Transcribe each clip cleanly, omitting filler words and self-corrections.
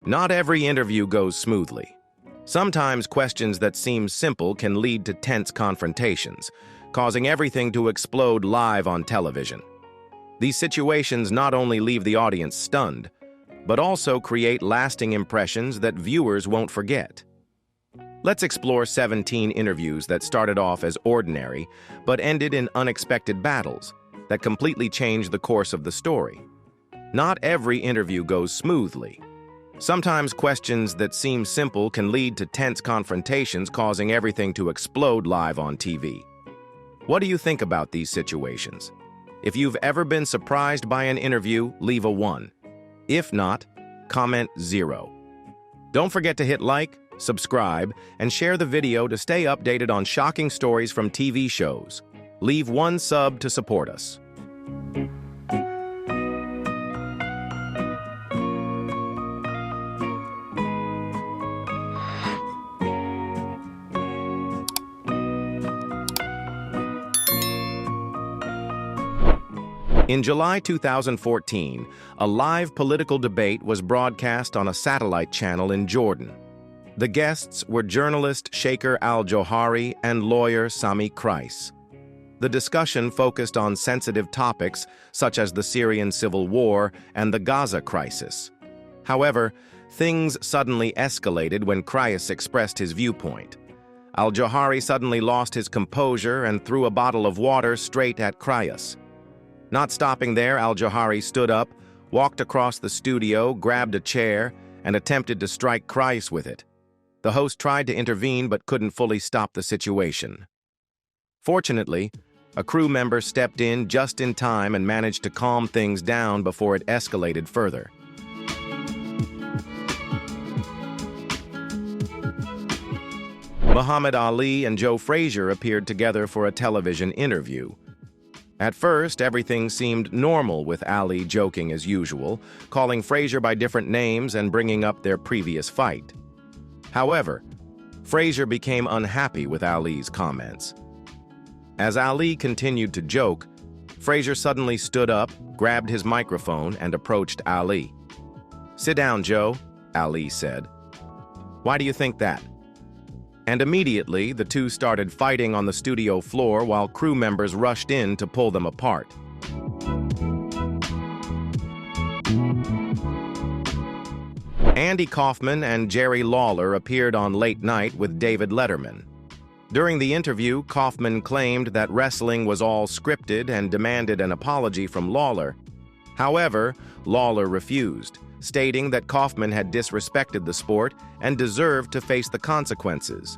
Not every interview goes smoothly. Sometimes questions that seem simple can lead to tense confrontations, causing everything to explode live on television. These situations not only leave the audience stunned, but also create lasting impressions that viewers won't forget. Let's explore 17 interviews that started off as ordinary, but ended in unexpected battles that completely changed the course of the story. Not every interview goes smoothly. Sometimes questions that seem simple can lead to tense confrontations, causing everything to explode live on TV. What do you think about these situations? If you've ever been surprised by an interview, leave a 1. If not, comment 0. Don't forget to hit like, subscribe, and share the video to stay updated on shocking stories from TV shows. Leave 1 sub to support us. In July 2014, a live political debate was broadcast on a satellite channel in Jordan. The guests were journalist Shaker al-Johari and lawyer Sami Kreis. The discussion focused on sensitive topics such as the Syrian civil war and the Gaza crisis. However, things suddenly escalated when Kreis expressed his viewpoint. Al-Johari suddenly lost his composure and threw a bottle of water straight at Kreis. Not stopping there, al-Johari stood up, walked across the studio, grabbed a chair, and attempted to strike Kreis with it. The host tried to intervene but couldn't fully stop the situation. Fortunately, a crew member stepped in just in time and managed to calm things down before it escalated further. Muhammad Ali and Joe Frasier appeared together for a television interview. At first, everything seemed normal, with Ali joking as usual, calling Frasier by different names and bringing up their previous fight. However, Frasier became unhappy with Ali's comments. As Ali continued to joke, Frasier suddenly stood up, grabbed his microphone, and approached Ali. "Sit down, Joe," Ali said. "Why do you think that?" And immediately, the two started fighting on the studio floor while crew members rushed in to pull them apart. Andy Kaufman and Jerry Lawler appeared on Late Night with David Letterman. During the interview, Kaufman claimed that wrestling was all scripted and demanded an apology from Lawler. However, Lawler refused, stating that Kaufman had disrespected the sport and deserved to face the consequences.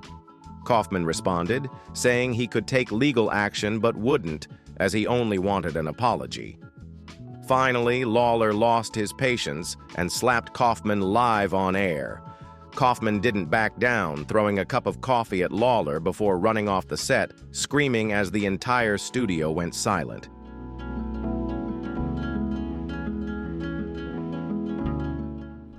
Kaufman responded, saying he could take legal action but wouldn't, as he only wanted an apology. Finally, Lawler lost his patience and slapped Kaufman live on air. Kaufman didn't back down, throwing a cup of coffee at Lawler before running off the set, screaming as the entire studio went silent.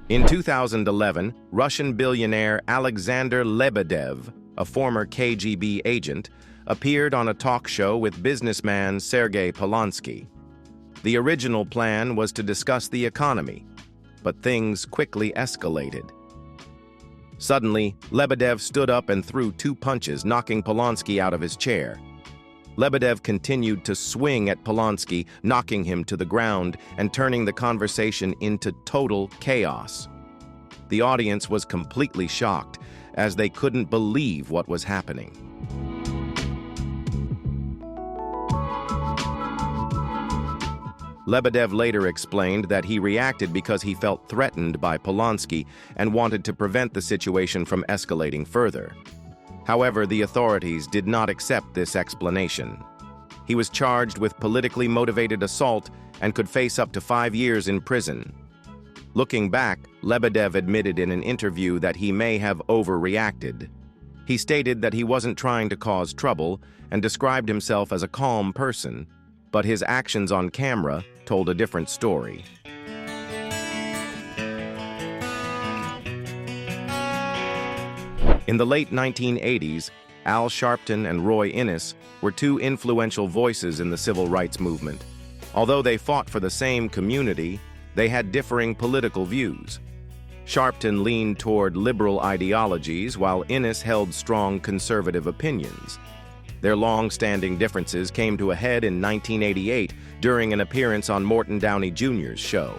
In 2011, Russian billionaire Alexander Lebedev, a former KGB agent, appeared on a talk show with businessman Sergei Polonsky. The original plan was to discuss the economy, but things quickly escalated. Suddenly, Lebedev stood up and threw 2 punches, knocking Polonsky out of his chair. Lebedev continued to swing at Polonsky, knocking him to the ground and turning the conversation into total chaos. The audience was completely shocked, as they couldn't believe what was happening. Lebedev later explained that he reacted because he felt threatened by Polonsky and wanted to prevent the situation from escalating further. However, the authorities did not accept this explanation. He was charged with politically motivated assault and could face up to 5 years in prison. Looking back, Lebedev admitted in an interview that he may have overreacted. He stated that he wasn't trying to cause trouble and described himself as a calm person, but his actions on camera told a different story. In the late 1980s, Al Sharpton and Roy Innis were 2 influential voices in the civil rights movement. Although they fought for the same community, they had differing political views. Sharpton leaned toward liberal ideologies while Innes held strong conservative opinions. Their long-standing differences came to a head in 1988 during an appearance on Morton Downey Jr.'s show.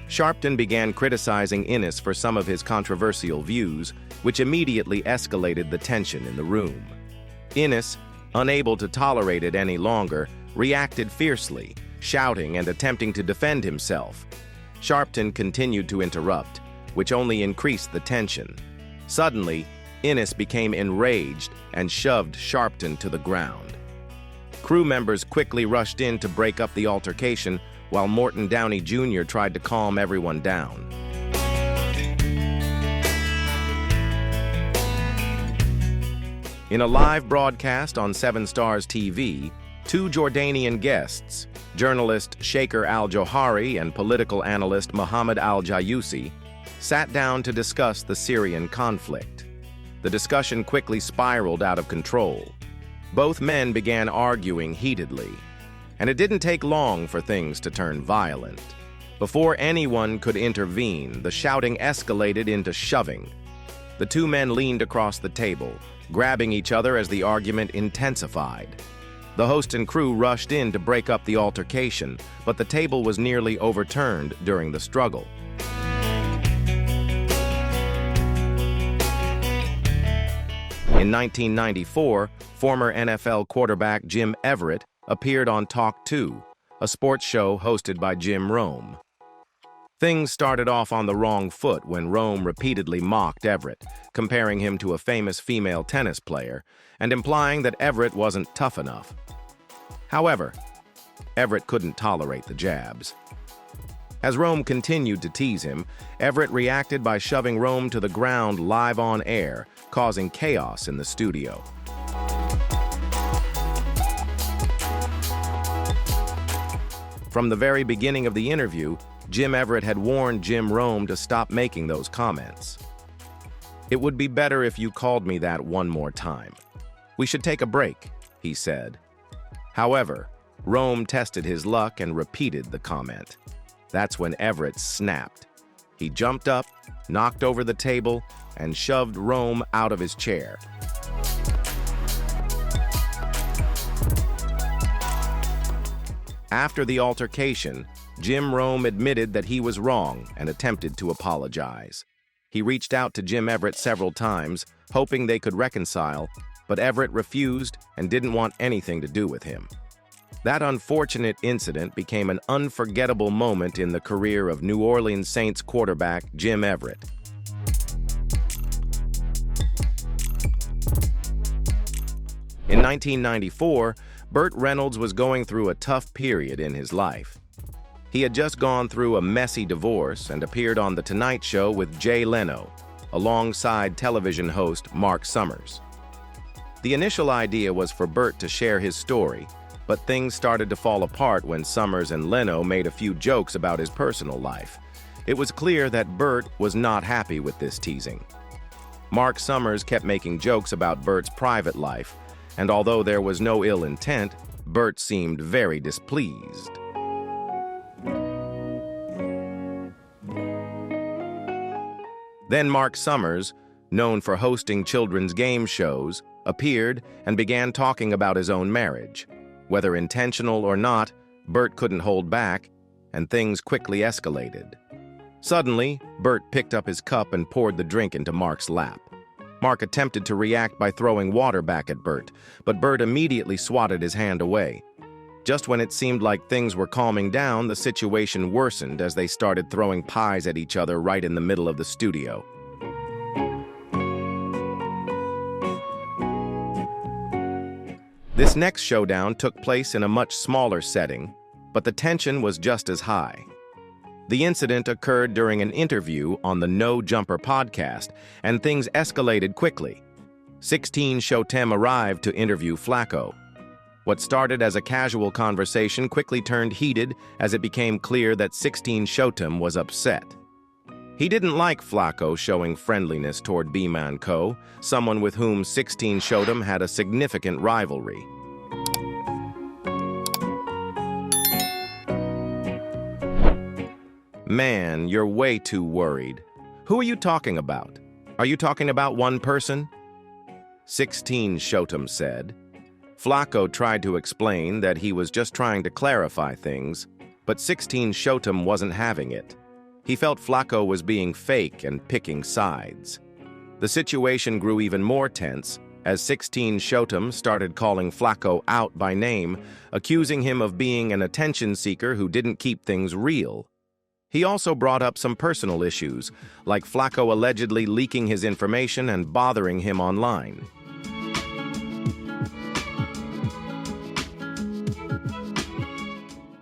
Sharpton began criticizing Innes for some of his controversial views, which immediately escalated the tension in the room. Innes, unable to tolerate it any longer, reacted fiercely, shouting and attempting to defend himself. Sharpton continued to interrupt, which only increased the tension. Suddenly, Innes became enraged and shoved Sharpton to the ground. Crew members quickly rushed in to break up the altercation, while Morton Downey Jr. tried to calm everyone down. In a live broadcast on 7 Stars TV, 2 Jordanian guests, journalist Shaker al-Johari and political analyst Mohammed al-Jayusi, sat down to discuss the Syrian conflict. The discussion quickly spiraled out of control. Both men began arguing heatedly, and it didn't take long for things to turn violent. Before anyone could intervene, the shouting escalated into shoving. The 2 men leaned across the table, grabbing each other as the argument intensified. The host and crew rushed in to break up the altercation, but the table was nearly overturned during the struggle. In 1994, former NFL quarterback Jim Everett appeared on Talk 2, a sports show hosted by Jim Rome. Things started off on the wrong foot when Rome repeatedly mocked Everett, comparing him to a famous female tennis player and implying that Everett wasn't tough enough. However, Everett couldn't tolerate the jabs. As Rome continued to tease him, Everett reacted by shoving Rome to the ground live on air, causing chaos in the studio. From the very beginning of the interview, Jim Everett had warned Jim Rome to stop making those comments. "It would be better if you called me that one more time. We should take a break," he said. However, Rome tested his luck and repeated the comment. That's when Everett snapped. He jumped up, knocked over the table, and shoved Rome out of his chair. After the altercation, Jim Rome admitted that he was wrong and attempted to apologize. He reached out to Jim Everett several times, hoping they could reconcile, but Everett refused and didn't want anything to do with him. That unfortunate incident became an unforgettable moment in the career of New Orleans Saints quarterback Jim Everett. In 1994, Burt Reynolds was going through a tough period in his life. He had just gone through a messy divorce and appeared on The Tonight Show with Jay Leno, alongside television host Mark Summers. The initial idea was for Burt to share his story, but things started to fall apart when Summers and Leno made a few jokes about his personal life. It was clear that Burt was not happy with this teasing. Mark Summers kept making jokes about Burt's private life, and although there was no ill intent, Burt seemed very displeased. Then Mark Summers, known for hosting children's game shows, appeared and began talking about his own marriage. Whether intentional or not, Burt couldn't hold back, and things quickly escalated. Suddenly, Burt picked up his cup and poured the drink into Mark's lap. Mark attempted to react by throwing water back at Burt, but Burt immediately swatted his hand away. Just when it seemed like things were calming down, the situation worsened as they started throwing pies at each other right in the middle of the studio. This next showdown took place in a much smaller setting, but the tension was just as high. The incident occurred during an interview on the No Jumper podcast, and things escalated quickly. 16 Showtime arrived to interview Flacco. What started as a casual conversation quickly turned heated as it became clear that 16 Showtime was upset. He didn't like Flacco showing friendliness toward B-Man Co., someone with whom 16 Showtime had a significant rivalry. Man, you're way too worried. Who are you talking about? Are you talking about one person? 16 Showdown said. Flacco tried to explain that he was just trying to clarify things, but 16 Showdown wasn't having it. He felt Flacco was being fake and picking sides. The situation grew even more tense as 16 Showdown started calling Flacco out by name, accusing him of being an attention seeker who didn't keep things real. He also brought up some personal issues, like Flacco allegedly leaking his information and bothering him online.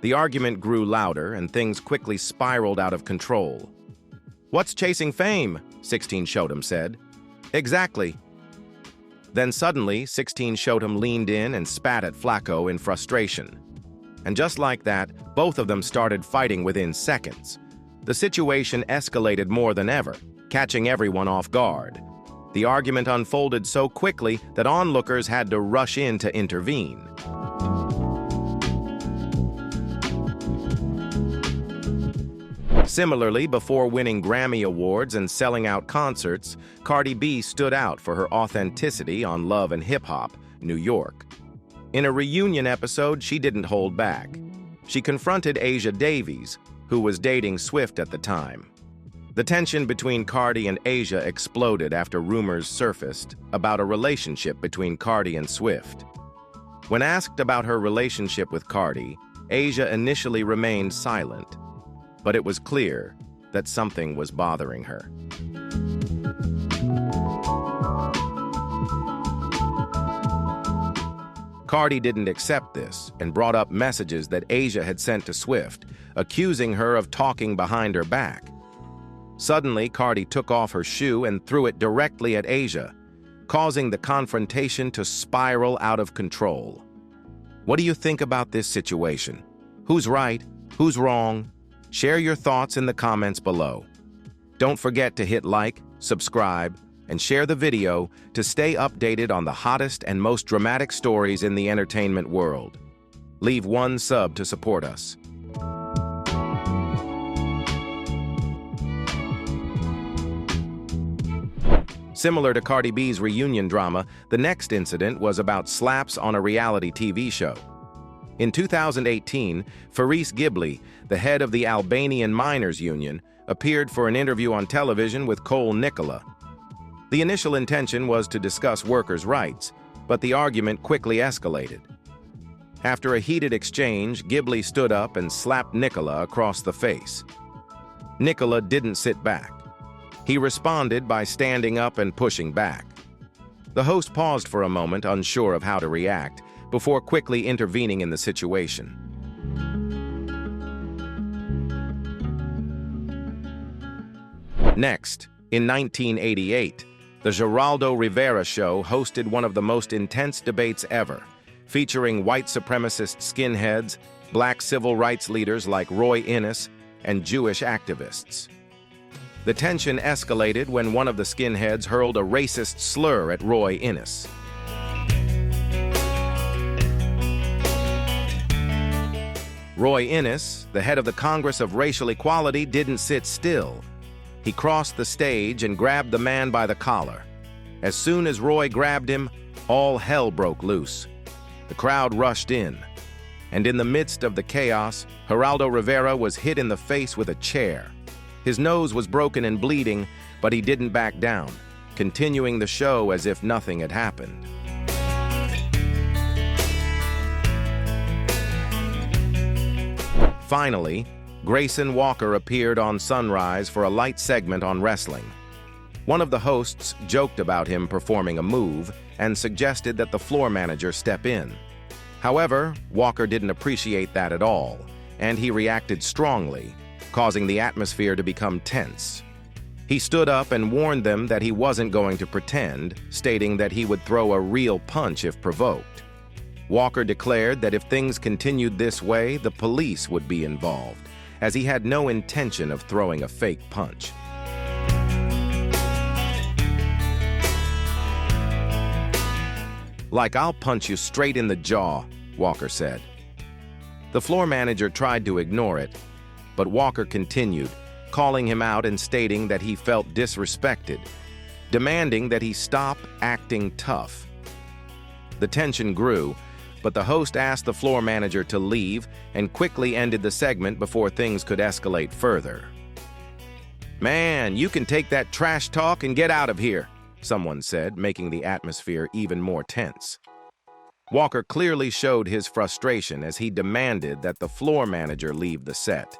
The argument grew louder and things quickly spiraled out of control. "What's chasing fame?" 16 Showdown said. "Exactly." Then suddenly, 16 Showdown leaned in and spat at Flacco in frustration. And just like that, both of them started fighting within seconds. The situation escalated more than ever, catching everyone off guard. The argument unfolded so quickly that onlookers had to rush in to intervene. Similarly, before winning Grammy Awards and selling out concerts, Cardi B stood out for her authenticity on Love and Hip Hop, New York. In a reunion episode, she didn't hold back. She confronted Asia Davies, who was dating Swift at the time. The tension between Cardi and Asia exploded after rumors surfaced about a relationship between Cardi and Swift. When asked about her relationship with Cardi, Asia initially remained silent, but it was clear that something was bothering her. Cardi didn't accept this and brought up messages that Asia had sent to Swift, accusing her of talking behind her back. Suddenly, Cardi took off her shoe and threw it directly at Asia, causing the confrontation to spiral out of control. What do you think about this situation? Who's right? Who's wrong? Share your thoughts in the comments below. Don't forget to hit like, subscribe, and share the video to stay updated on the hottest and most dramatic stories in the entertainment world. Leave one sub to support us. Similar to Cardi B's reunion drama, the next incident was about slaps on a reality TV show. In 2018, Faris Ghibli, the head of the Albanian Miners Union, appeared for an interview on television with Cole Nicola. The initial intention was to discuss workers' rights, but the argument quickly escalated. After a heated exchange, Ghibli stood up and slapped Nicola across the face. Nicola didn't sit back. He responded by standing up and pushing back. The host paused for a moment, unsure of how to react, before quickly intervening in the situation. Next, in 1988, the Haraldo Rivera show hosted one of the most intense debates ever, featuring white supremacist skinheads, black civil rights leaders like Roy Innis, and Jewish activists. The tension escalated when one of the skinheads hurled a racist slur at Roy Innis. Roy Innis, the head of the Congress of Racial Equality, didn't sit still. He crossed the stage and grabbed the man by the collar. As soon as Roy grabbed him, all hell broke loose. The crowd rushed in, and in the midst of the chaos, Haraldo Rivera was hit in the face with a chair. His nose was broken and bleeding, but he didn't back down, continuing the show as if nothing had happened. Finally, Grayson Walker appeared on Sunrise for a light segment on wrestling. One of the hosts joked about him performing a move and suggested that the floor manager step in. However, Walker didn't appreciate that at all, and he reacted strongly, causing the atmosphere to become tense. He stood up and warned them that he wasn't going to pretend, stating that he would throw a real punch if provoked. Walker declared that if things continued this way, the police would be involved, as he had no intention of throwing a fake punch. "Like I'll punch you straight in the jaw," Walker said. The floor manager tried to ignore it, but Walker continued, calling him out and stating that he felt disrespected, demanding that he stop acting tough. The tension grew, but the host asked the floor manager to leave and quickly ended the segment before things could escalate further. "Man, you can take that trash talk and get out of here," someone said, making the atmosphere even more tense. Walker clearly showed his frustration as he demanded that the floor manager leave the set.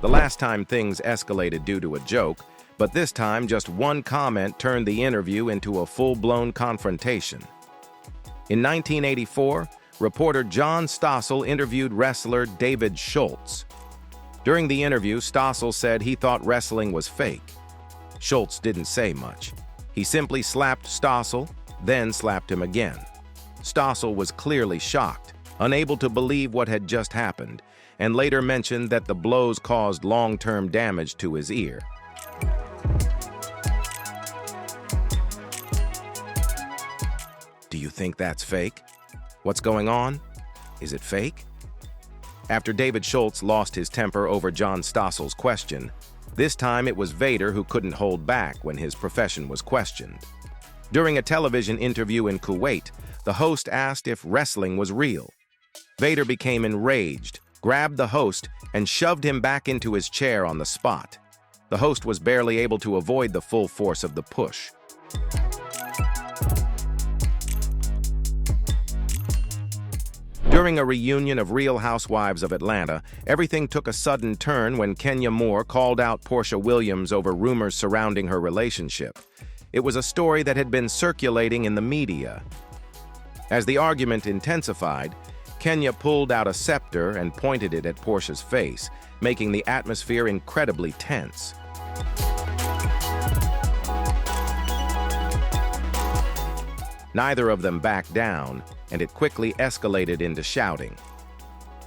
The last time things escalated due to a joke, but this time just one comment turned the interview into a full-blown confrontation. In 1984, reporter John Stossel interviewed wrestler David Schultz. During the interview, Stossel said he thought wrestling was fake. Schultz didn't say much. He simply slapped Stossel, then slapped him again. Stossel was clearly shocked, unable to believe what had just happened, and later mentioned that the blows caused long-term damage to his ear. Do you think that's fake? What's going on? Is it fake? After David Schultz lost his temper over John Stossel's question, this time it was Vader who couldn't hold back when his profession was questioned. During a television interview in Kuwait, the host asked if wrestling was real. Vader became enraged, grabbed the host, and shoved him back into his chair on the spot. The host was barely able to avoid the full force of the push. During a reunion of Real Housewives of Atlanta, everything took a sudden turn when Kenya Moore called out Porsha Williams over rumors surrounding her relationship. It was a story that had been circulating in the media. As the argument intensified, Kenya pulled out a scepter and pointed it at Porsha's face, making the atmosphere incredibly tense. Neither of them backed down, and it quickly escalated into shouting.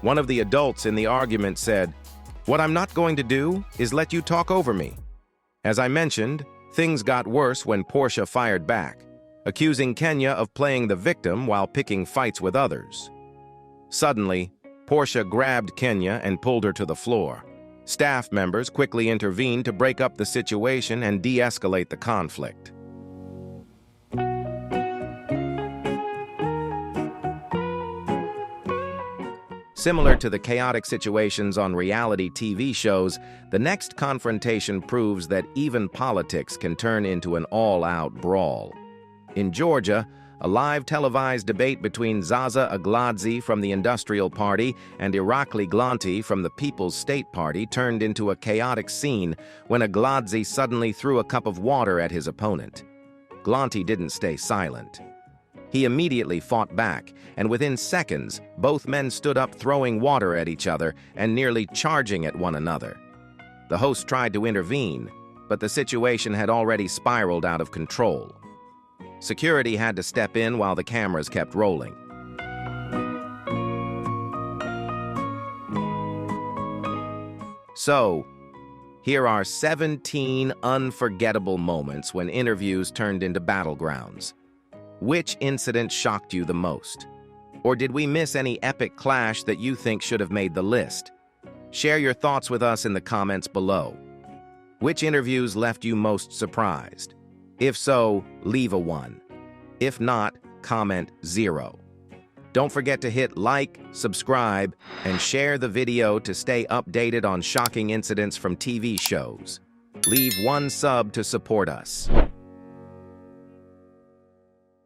One of the adults in the argument said, "What I'm not going to do is let you talk over me." As I mentioned, things got worse when Porsha fired back, accusing Kenya of playing the victim while picking fights with others. Suddenly, Porsha grabbed Kenya and pulled her to the floor. Staff members quickly intervened to break up the situation and de-escalate the conflict. Similar to the chaotic situations on reality TV shows, the next confrontation proves that even politics can turn into an all-out brawl. In Georgia, a live televised debate between Zaza Agladze from the Industrial Party and Irakli Glanti from the People's State Party turned into a chaotic scene when Agladze suddenly threw a cup of water at his opponent. Glanti didn't stay silent. He immediately fought back, and within seconds, both men stood up throwing water at each other and nearly charging at one another. The host tried to intervene, but the situation had already spiraled out of control. Security had to step in while the cameras kept rolling. So, here are 17 unforgettable moments when interviews turned into battlegrounds. Which incident shocked you the most? Or did we miss any epic clash that you think should have made the list? Share your thoughts with us in the comments below. Which interviews left you most surprised? If so, leave a 1. If not, comment 0. Don't forget to hit like, subscribe, and share the video to stay updated on shocking incidents from TV shows. Leave 1 sub to support us.